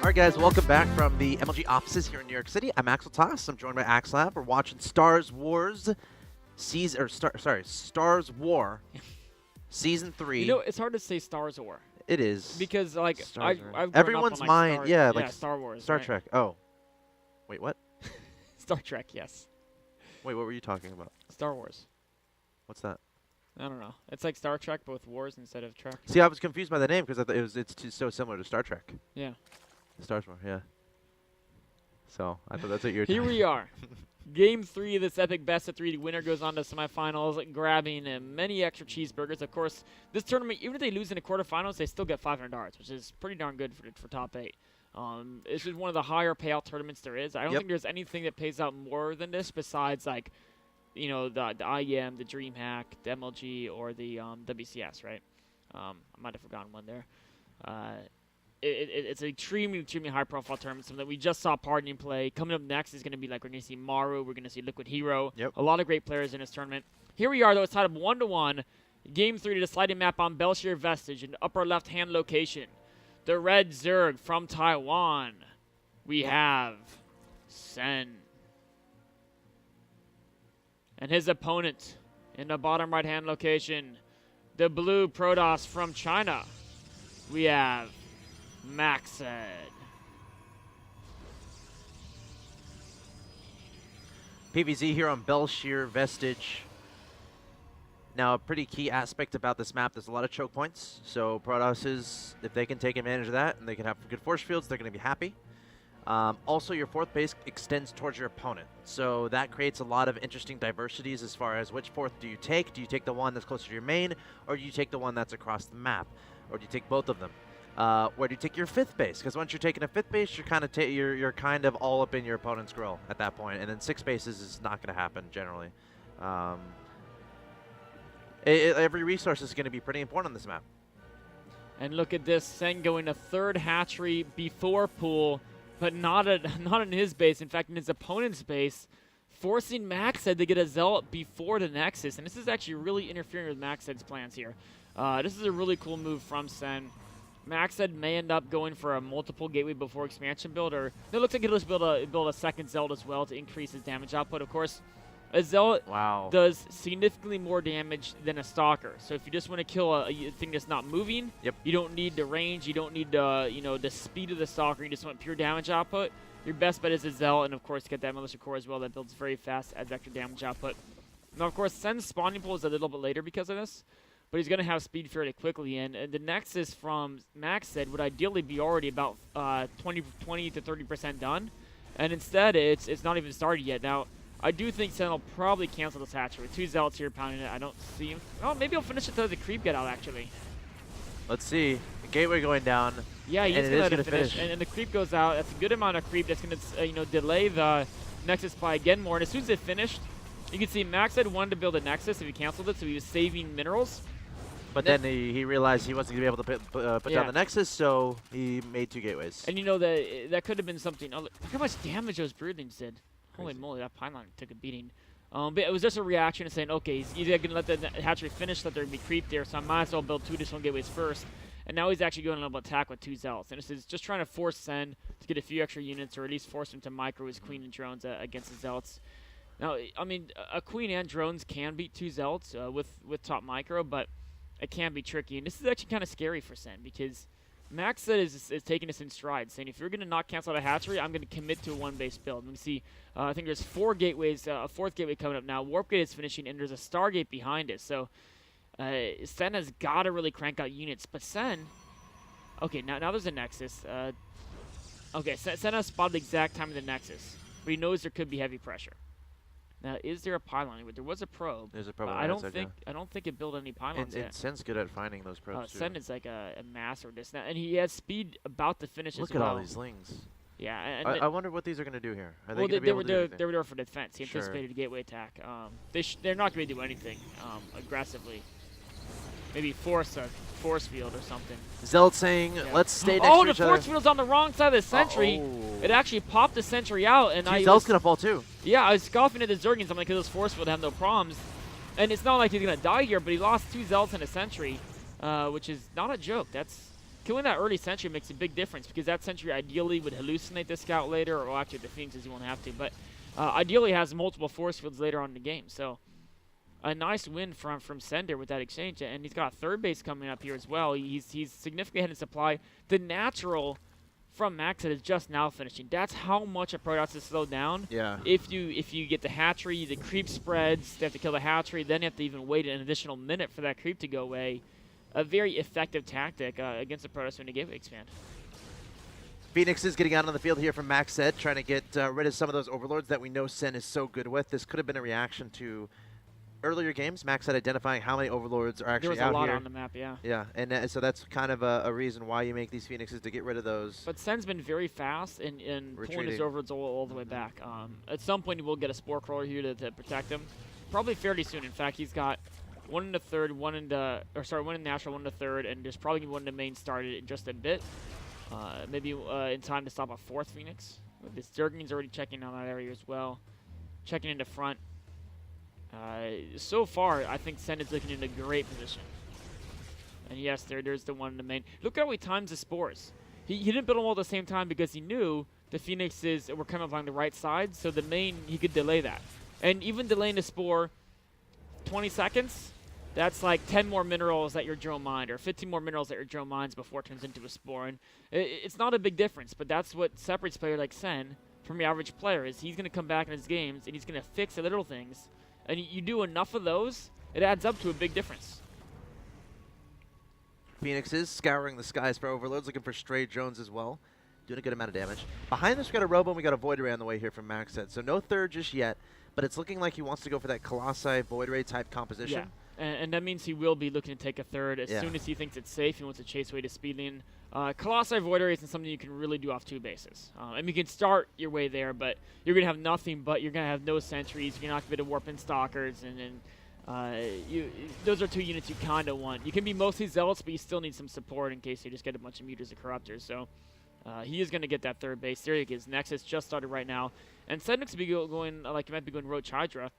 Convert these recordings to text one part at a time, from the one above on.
Alright guys, welcome back from the MLG offices here in New York City. I'm Macsed. I'm joined by Axlab. We're watching Stars War Season 3. You know, it's hard to say Stars War. It is. Because, like, I've grown everyone's up on, like, mind, yeah, like Star Wars, Star right? Trek. Oh. Wait, what? Star Trek, yes. Wait, what were you talking about? Star Wars. What's that? I don't know. It's like Star Trek, but with wars instead of Trek. See, I was confused by the name because I thought it's so similar to Star Trek. Yeah. Star Wars, yeah. So, I thought that's what you were Here we are. Game 3 of this epic best-of-3. The winner goes on to semifinals, grabbing many extra cheeseburgers. Of course, this tournament, even if they lose in the quarterfinals, they still get $500, which is pretty darn good for top 8. This is one of the higher payout tournaments there is. I don't think there's anything that pays out more than this besides, like, you know, the IEM, the DreamHack, the MLG, or the WCS, right? I might have forgotten one there. It's an extremely high-profile tournament, something that we just saw Pardoning play. Coming up next is going to be, like, we're going to see Maru, we're going to see Liquid Hero. Yep. A lot of great players in this tournament. Here we are, though. It's tied up 1-1. Game 3 to the sliding map on Belshire Vestige in the upper left-hand location. The Red Zerg from Taiwan. We have Sen. And his opponent in the bottom right-hand location, the Blue Protoss from China. We have Macsed. PVZ here on Belshire Vestige. Now, a pretty key aspect about this map, there's a lot of choke points. So Protosses, if they can take advantage of that and they can have good force fields, they're going to be happy. Also, your fourth base extends towards your opponent. So that creates a lot of interesting diversities as far as which fourth do you take? Do you take the one that's closer to your main, or do you take the one that's across the map? Or do you take both of them? Where do you take your fifth base? Because once you're taking a fifth base, you're kind of you're kind of all up in your opponent's grill at that point. And then six bases is not going to happen generally. Every resource is going to be pretty important on this map. And look at this, Sen going to third hatchery before pool, but not in his base. In fact, in his opponent's base, forcing Macsed to get a Zealot before the Nexus. And this is actually really interfering with Macsed's plans here. This is a really cool move from Sen. Macsed may end up going for a multiple gateway before expansion build, or it looks like he'll build a second Zealot as well to increase his damage output. Of course, a Zealot does significantly more damage than a Stalker. So if you just want to kill a thing that's not moving, you don't need the range, you don't need the speed of the Stalker, you just want pure damage output. Your best bet is a Zealot, and of course get that Militia Core as well that builds very fast, adds extra damage output. Now of course Sen's spawning pool is a little bit later because of this, but he's going to have speed fairly quickly, and the Nexus from Macsed would ideally be already about 20 to 30% done, and instead it's not even started yet. Now I do think Sen will probably cancel this hatchery. With two Zealots here pounding it. I don't see him. Oh, maybe he'll finish it until the creep get out, actually. Let's see. The gateway going down. Yeah, he's going to let it finish. And the creep goes out. That's a good amount of creep. That's going to delay the Nexus by again more. And as soon as it finished, you can see Macsed wanted to build a Nexus if he canceled it, so he was saving minerals. But then he realized he wasn't going to be able to put down the Nexus, so he made two gateways. And you know, that could have been something. Look how much damage those Broodlings did. Holy moly, that pylon took a beating. But it was just a reaction to saying, okay, he's either going to let the hatchery finish, let there be creep there, so I might as well build two additional gateways first. And now he's actually going to attack with two Zealots. And this is just trying to force Sen to get a few extra units, or at least force him to micro his Queen and drones against the Zealots. Now, I mean, a Queen and drones can beat two Zealots with top micro, but it can be tricky. And this is actually kind of scary for Sen, because Macsed is taking this in stride, saying if you're going to not cancel the hatchery, I'm going to commit to a one-base build. We see, I think there's 4 gateways, a 4th gateway coming up now. Warp Gate is finishing, and there's a Stargate behind it. So Sen has got to really crank out units. But Sen, okay, now there's a Nexus. Okay, Sen has spotted the exact time of the Nexus, but he knows there could be heavy pressure. Now, is there a pylon? There was a probe. There's a probe. I don't think it built any pylons yet. And Sen's good at finding those probes too. Sen is like a master of this now, and he has speed about to finish as well. Look at all these lings. Yeah, and I wonder what these are going to do here. Are well, they were there for defense. He anticipated a gateway attack. They're not going to do anything aggressively. Maybe force a force field or something. Zealot saying, let's stay next to each other. Oh, the force field's on the wrong side of the sentry. It actually popped the sentry out, and Zealot's going to fall too. Yeah, I was scoffing at the Zergings. I'm like, because this force field have no problems. And it's not like he's going to die here, but he lost 2 Zealots and a sentry, which is not a joke. That's killing that early sentry makes a big difference because that sentry ideally would hallucinate the scout later, or actually the Phoenixes you won't have to, but ideally has multiple force fields later on in the game. So a nice win from Sender with that exchange, and he's got third base coming up here as well. He's significantly ahead in supply. The natural from Macsed is just now finishing. That's how much a Protoss is slowed down. Yeah. If you get the hatchery, the creep spreads, they have to kill the hatchery, then you have to even wait an additional minute for that creep to go away. A very effective tactic against the Protoss when they gateway expand. Phoenix is getting out on the field here from Macsed, trying to get rid of some of those overlords that we know Sen is so good with. This could have been a reaction to earlier games. Macsed identifying how many overlords are actually out here. There was a lot on the map, yeah. Yeah, and so that's kind of a reason why you make these Phoenixes, to get rid of those. But Sen's been very fast in pulling his overlords all the way back. At some point, he will get a Spore Crawler here to protect him. Probably fairly soon. In fact, he's got one in the third, one in natural, one in the third, and there's probably one in the main started in just a bit. Maybe in time to stop a fourth Phoenix. This Durgan's already checking on that area as well. Checking into front. So far, I think Sen is looking in a great position. And yes, there's the one in the main. Look how he times the spores. He didn't build them all at the same time because he knew the Phoenixes were coming up on the right side, so the main, he could delay that. And even delaying the spore 20 seconds, that's like 10 more minerals that your drone mined, or 15 more minerals that your drone mines before it turns into a spore. And it's not a big difference, but that's what separates a player like Sen from the average player, is he's going to come back in his games, and he's going to fix the little things. And you do enough of those, it adds up to a big difference. Phoenix is scouring the skies for overloads, looking for stray drones as well. Doing a good amount of damage. Behind us, we got a Robo, and we got a Void Ray on the way here from Macsed. So no third just yet, but it's looking like he wants to go for that Colossi Void Ray type composition. Yeah, and that means he will be looking to take a third as soon as he thinks it's safe. He wants to chase away to Speedling. Colossi Void Ray isn't something you can really do off two bases. I mean, you can start your way there, but you're going to have nothing but you're going to have no sentries. You're not going to be able to warp in stalkers, and those are two units you kind of want. You can be mostly Zealots, but you still need some support in case you just get a bunch of Muters or Corruptors. So he is going to get that third base. There he is. Nexus just started right now. And Sen looks to be going, like he might be going Roach Hydra.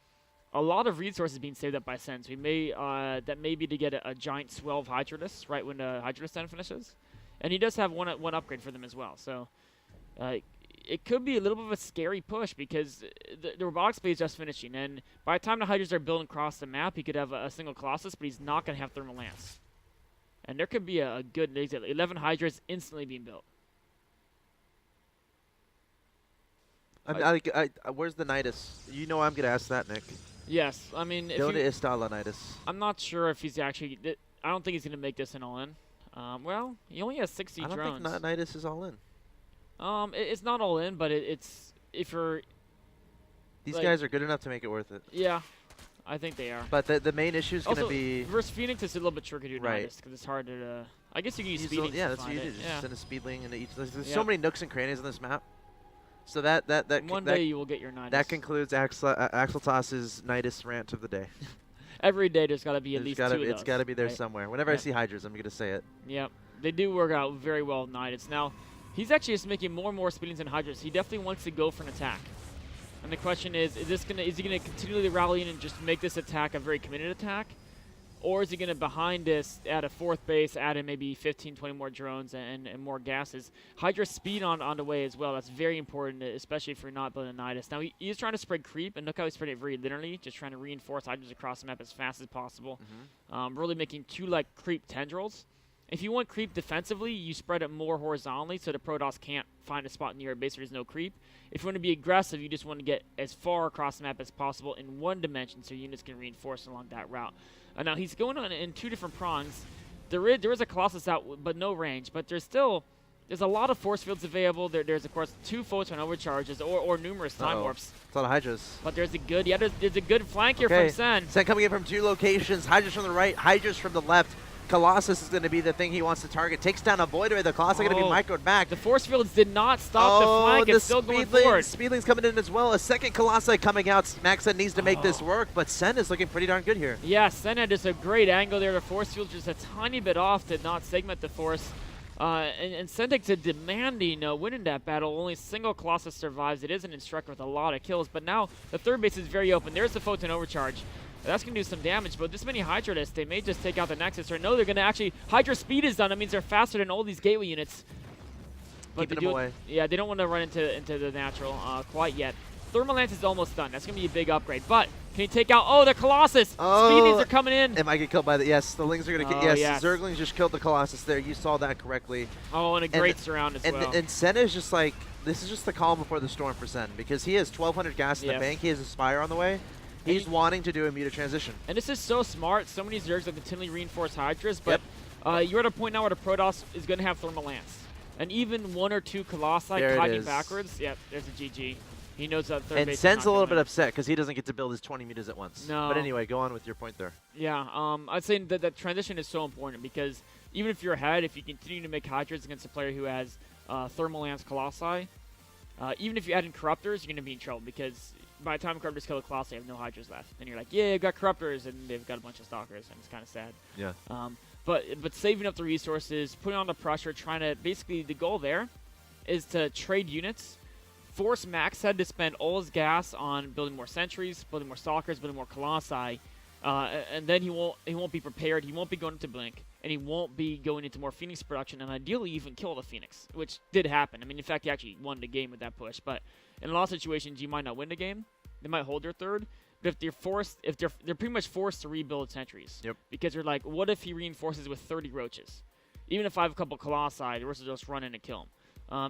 A lot of resources being saved up by Sen. So he may, that may be to get a giant swell of Hydralisk right when the Hydralisk Sen finishes. And he does have one upgrade for them as well. So it could be a little bit of a scary push because the robotic speed is just finishing. And by the time the Hydras are building across the map, he could have a single Colossus, but he's not going to have Thermal Lance. And there could be a good 11 Hydras instantly being built. Where's the Nidus? You know I'm going to ask that, Nick. Yes, I mean, Donde está la Nidus? I'm not sure if he's actually. I don't think he's going to make this an all-in. Well, he only has 60 drones. I don't think Nidus is all in. It's not all in, but it's if you're. These guys are good enough to make it worth it. Yeah, I think they are. But the main issue is going to be versus Phoenix. It's a little bit tricky to do Nidus because it's hard to. I guess you can use Speedling. Yeah, that's what you do. Just send a Speedling into each. There's Yeah. so many nooks and crannies on this map. So that one day you will get your Nidus. That concludes Axel Toss's Nidus rant of the day. Every day there's got to be at least two of those. It's got to be there somewhere. Whenever I see Hydras, I'm going to say it. Yep. They do work out very well with Nidus. Now, he's actually just making more and more Speedlings and Hydras. He definitely wants to go for an attack. And the question is he going to continually rally in and just make this attack a very committed attack? Or is he going to, behind this, add a fourth base, add in maybe 15, 20 more drones and more gases? Hydra speed on the way as well. That's very important, especially if you're not building a Nidus. Now, he is trying to spread creep, and look how he's spreading it very linearly, just trying to reinforce Hydras across the map as fast as possible. Really making two, creep tendrils. If you want creep defensively, you spread it more horizontally so the Protoss can't find a spot near a base where there's no creep. If you want to be aggressive, you just want to get as far across the map as possible in one dimension so units can reinforce along that route. Now, he's going on in two different prongs. There is a Colossus out, but no range. But there's a lot of force fields available. There's, of course, 2 photon overcharges or numerous time warps. It's a lot of Hydras. But there's a good flank here from Sen. Sen coming in from 2 locations. Hydras from the right, Hydras from the left. Colossus is going to be the thing he wants to target. Takes down a Void Ray. The Colossus going to be microed back. The force fields did not stop the flank. It's still going forward. Speedling's coming in as well. A second Colossi coming out. Macsed needs to make this work, but Sen is looking pretty darn good here. Yeah, Sen had just a great angle there. The force field just a tiny bit off to not segment the force. And Sen takes a demanding win in that battle. Only a single Colossus survives. It is an Instructor with a lot of kills, but now the third base is very open. There's the Photon Overcharge. That's going to do some damage, but this many Hydra lists, they may just take out the Nexus, or no, they're going to actually, Hydra speed is done. That means they're faster than all these gateway units. But Keeping them away. Yeah, they don't want to run into the natural quite yet. Thermal Lance is almost done. That's going to be a big upgrade. But can he take out? Oh, the Colossus! Oh, Speedies are coming in. It might get killed by the. Yes, the Lings are going to get. Oh, Yes, Zerglings just killed the Colossus there. You saw that correctly. Oh, and a great surround as well. And Sen is just like, this is just the calm before the storm for Sen, because he has 1,200 gas in the bank. He has a Spire on the way. He's wanting to do a muted transition. And this is so smart. So many Zergs have continually reinforced Hydras, but you're at a point now where the Protoss is going to have Thermal Lance. And even 1 or 2 Colossi kiting backwards, there's a GG. He knows that third base. And Sen's a little bit upset because he doesn't get to build his 20 meters at once. No. But anyway, go on with your point there. Yeah, I'd say that that transition is so important because even if you're ahead, if you continue to make Hydras against a player who has Thermal Lance Colossi, even if you add in Corruptors, you're going to be in trouble because by the time Corruptors kill the Colossi, you have no Hydras left. And you're like, yeah, I've got Corruptors, and they've got a bunch of Stalkers, and it's kind of sad. Yeah. But saving up the resources, putting on the pressure, trying to basically the goal there is to trade units, force Macsed to spend all his gas on building more sentries, building more stalkers, building more colossi, and then he won't be prepared. He won't be going into blink, and he won't be going into more Phoenix production, and ideally even kill the Phoenix, which did happen. I mean, in fact, he actually won the game with that push. But in a lot of situations, you might not win the game. They might hold their third. But if they're pretty much forced to rebuild sentries. Yep. Because they're like, what if he reinforces with 30 roaches? Even if I have a couple colossi, the rest will just run in and kill him.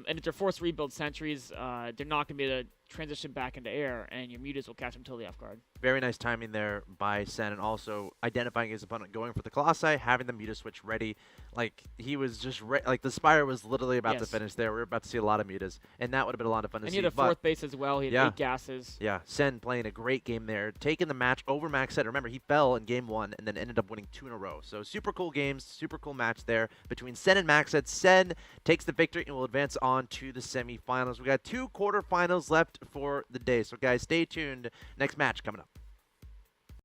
And if they're forced to rebuild sentries, they're not going to be able to transition back into air, and your mutas will catch them totally off guard. Very nice timing there by Sen, and also identifying his opponent, going for the Colossi, having the muta switch ready. Like, he was just like the Spire was literally about to finish there. We were about to see a lot of mutas, and that would have been a lot of fun to see. And he had a fourth base as well. He had 8 gases. Yeah, Sen playing a great game there, taking the match over Macsed. Remember, he fell in game 1 and then ended up winning 2 in a row. So super cool games, super cool match there between Sen and Macsed. Sen takes the victory and will advance on to the semifinals. We got 2 quarterfinals left for the day. So guys, stay tuned. Next match coming up.